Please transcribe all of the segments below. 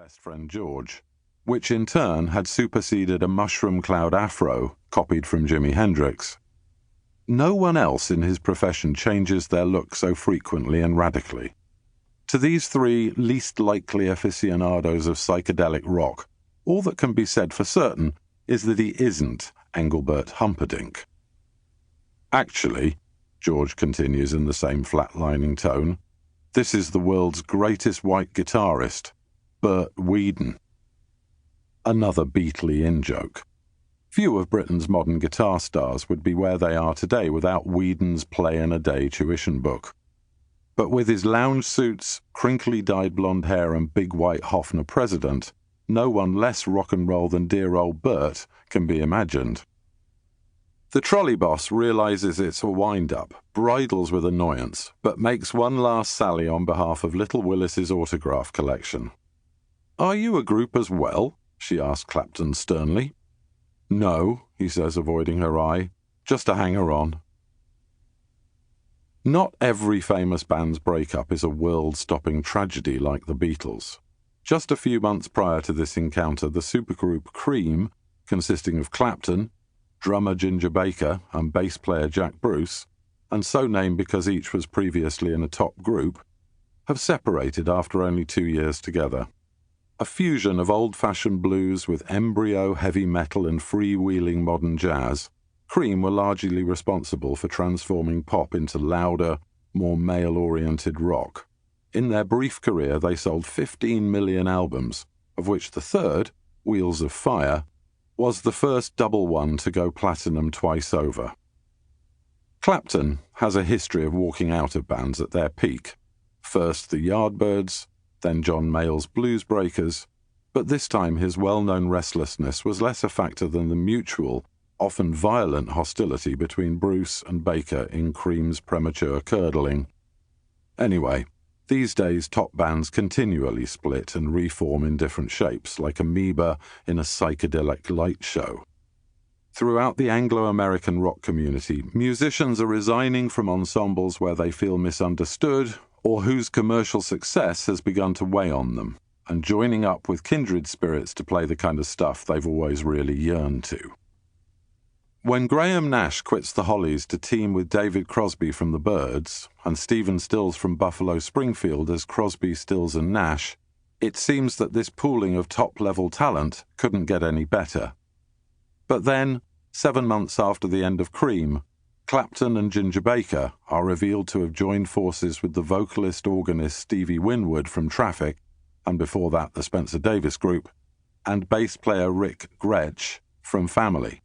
best friend George, which in turn had superseded a mushroom cloud afro copied from Jimi Hendrix. No one else in his profession changes their look so frequently and radically. To these three least likely aficionados of psychedelic rock, all that can be said for certain is that he isn't Engelbert Humperdinck. Actually, George continues in the same flatlining tone, this is the world's greatest white guitarist, Bert Weedon. Another Beatley in-joke. Few of Britain's modern guitar stars would be where they are today without Weedon's play-in-a-day tuition book. But with his lounge suits, crinkly dyed blonde hair and big white Hofner president, no one less rock and roll than dear old Bert can be imagined. The trolley boss realizes it's a wind-up, bridles with annoyance, but makes one last sally on behalf of little Willis's autograph collection. "Are you a group as well?" she asks Clapton sternly. "No," he says, avoiding her eye, "just a hanger-on." Not every famous band's breakup is a world-stopping tragedy like the Beatles. Just a few months prior to this encounter, the supergroup Cream, consisting of Clapton, drummer Ginger Baker, and bass player Jack Bruce, and so named because each was previously in a top group, have separated after only 2 years together. A fusion of old-fashioned blues with embryo heavy metal and freewheeling modern jazz, Cream were largely responsible for transforming pop into louder, more male-oriented rock. In their brief career, they sold 15 million albums, of which the third, Wheels of Fire, was the first double one to go platinum twice over. Clapton has a history of walking out of bands at their peak. First the Yardbirds, then John Mayall's Bluesbreakers, but this time his well-known restlessness was less a factor than the mutual, often violent hostility between Bruce and Baker in Cream's premature curdling. Anyway, these days top bands continually split and reform in different shapes, like amoeba in a psychedelic light show. Throughout the Anglo-American rock community, musicians are resigning from ensembles where they feel misunderstood or whose commercial success has begun to weigh on them, and joining up with kindred spirits to play the kind of stuff they've always really yearned to. When Graham Nash quits the Hollies to team with David Crosby from the Byrds and Stephen Stills from Buffalo Springfield as Crosby, Stills and Nash, it seems that this pooling of top-level talent couldn't get any better. But then, 7 months after the end of Cream, Clapton and Ginger Baker are revealed to have joined forces with the vocalist-organist Stevie Winwood from Traffic, and before that the Spencer Davis Group, and bass player Rick Gretsch from Family.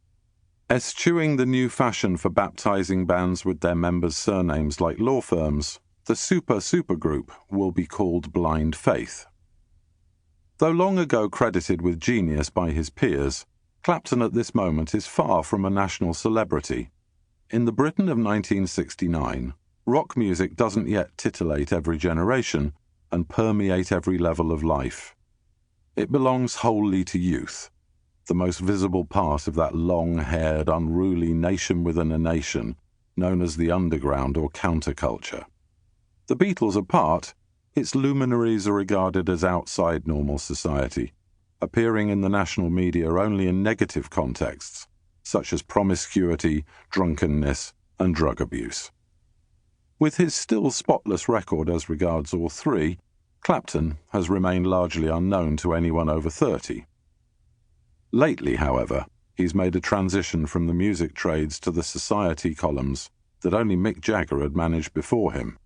Eschewing the new fashion for baptizing bands with their members' surnames like law firms, the supergroup will be called Blind Faith. Though long ago credited with genius by his peers, Clapton at this moment is far from a national celebrity. In the Britain of 1969, rock music doesn't yet titillate every generation and permeate every level of life. It belongs wholly to youth, the most visible part of that long-haired, unruly nation within a nation known as the underground or counterculture. The Beatles apart, its luminaries are regarded as outside normal society, appearing in the national media only in negative contexts, such as promiscuity, drunkenness, and drug abuse. With his still spotless record as regards all three, Clapton has remained largely unknown to anyone over 30. Lately, however, he's made a transition from the music trades to the society columns that only Mick Jagger had managed before him.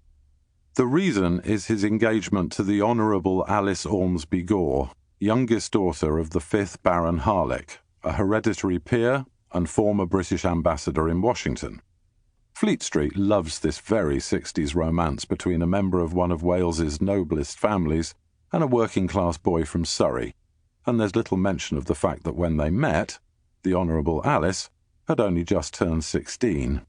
The reason is his engagement to the Honourable Alice Ormsby Gore, youngest daughter of the 5th Baron Harlech, a hereditary peer and former British ambassador in Washington. Fleet Street loves this very 60s romance between a member of one of Wales's noblest families and a working-class boy from Surrey, and there's little mention of the fact that when they met, the Honourable Alice had only just turned 16.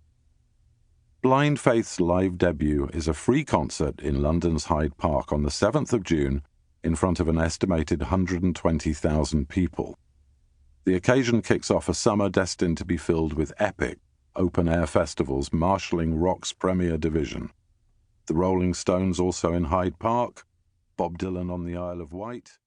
Blind Faith's live debut is a free concert in London's Hyde Park on the 7th of June in front of an estimated 120,000 people. The occasion kicks off a summer destined to be filled with epic, open-air festivals marshalling rock's premier division. The Rolling Stones also in Hyde Park, Bob Dylan on the Isle of Wight,